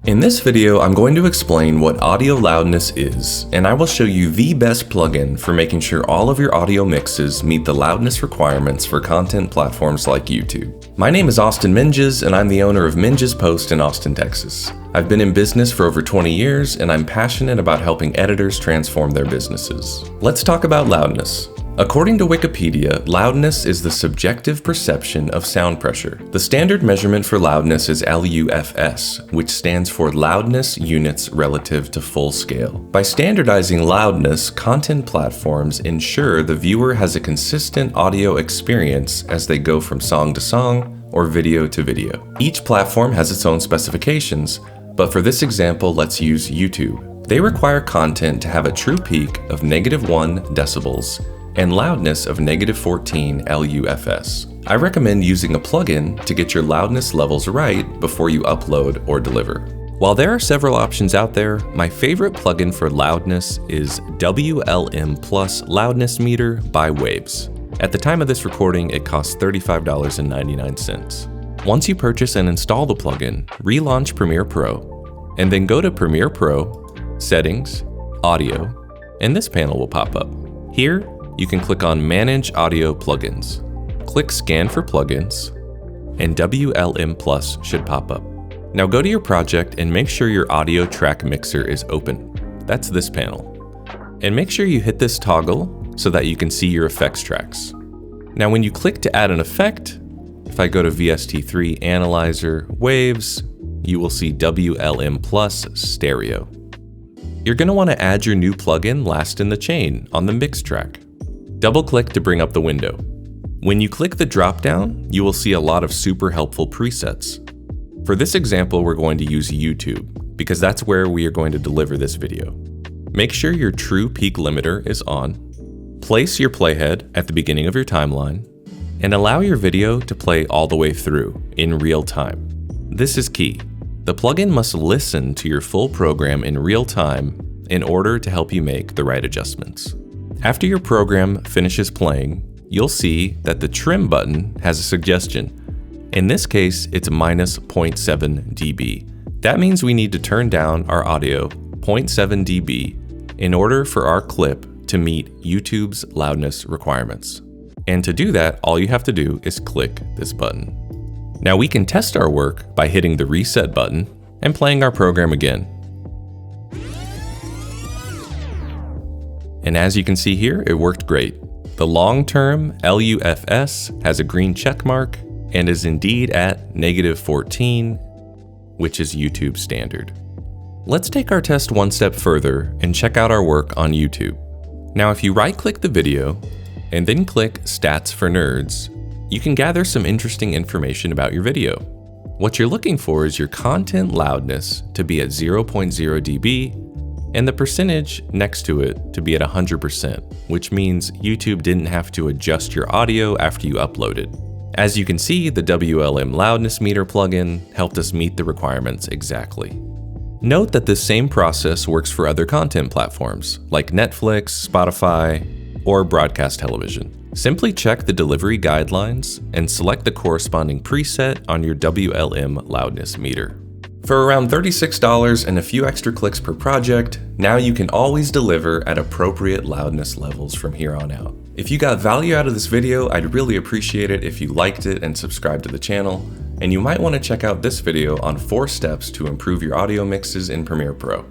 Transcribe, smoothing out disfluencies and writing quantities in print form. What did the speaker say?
In this video, I'm going to explain what audio loudness is, and I will show you the best plugin for making sure all of your audio mixes meet the loudness requirements for content platforms like YouTube. My name is Austen Menges, and I'm the owner of Menges Post in Austin, Texas. I've been in business for over 20 years, and I'm passionate about helping editors transform their businesses. Let's talk about loudness. According to Wikipedia, loudness is the subjective perception of sound pressure. The standard measurement for loudness is LUFS, which stands for loudness units relative to full scale. By standardizing loudness, content platforms ensure the viewer has a consistent audio experience as they go from song to song or video to video. Each platform has its own specifications, but for this example, let's use YouTube. They require content to have a true peak of -1 decibels and loudness of -14 LUFS. I recommend using a plugin to get your loudness levels right before you upload or deliver. While there are several options out there, my favorite plugin for loudness is WLM Plus Loudness Meter by Waves. At the time of this recording, it costs $35.99. Once you purchase and install the plugin, relaunch Premiere Pro, and then go to Premiere Pro, Settings, Audio, and this panel will pop up. Here, you can click on Manage Audio Plugins. Click Scan for Plugins, and WLM Plus should pop up. Now go to your project and make sure your audio track mixer is open. That's this panel. And make sure you hit this toggle so that you can see your effects tracks. Now when you click to add an effect, if I go to VST3 Analyzer, Waves, you will see WLM Plus Stereo. You're going to want to add your new plugin last in the chain on the mix track. Double-click to bring up the window. When you click the drop-down, you will see a lot of super helpful presets. For this example, we're going to use YouTube, because that's where we are going to deliver this video. Make sure your true peak limiter is on. Place your playhead at the beginning of your timeline, and allow your video to play all the way through in real time. This is key. The plugin must listen to your full program in real time in order to help you make the right adjustments. After your program finishes playing, you'll see that the trim button has a suggestion. In this case, it's -0.7 dB. That means we need to turn down our audio 0.7 dB in order for our clip to meet YouTube's loudness requirements. And to do that, all you have to do is click this button. Now we can test our work by hitting the reset button and playing our program again. And as you can see here, it worked great. The long-term LUFS has a green check mark and is indeed at -14, which is YouTube standard. Let's take our test one step further and check out our work on YouTube. Now, if you right-click the video and then click Stats for Nerds, you can gather some interesting information about your video. What you're looking for is your content loudness to be at 0.0 dB and the percentage next to it to be at 100%, which means YouTube didn't have to adjust your audio after you uploaded. As you can see, the WLM Loudness Meter plugin helped us meet the requirements exactly. Note that this same process works for other content platforms like Netflix, Spotify, or broadcast television. Simply check the delivery guidelines and select the corresponding preset on your WLM Loudness Meter. For around $36 and a few extra clicks per project, now you can always deliver at appropriate loudness levels from here on out. If you got value out of this video, I'd really appreciate it if you liked it and subscribed to the channel, and you might want to check out this video on 4 steps to improve your audio mixes in Premiere Pro.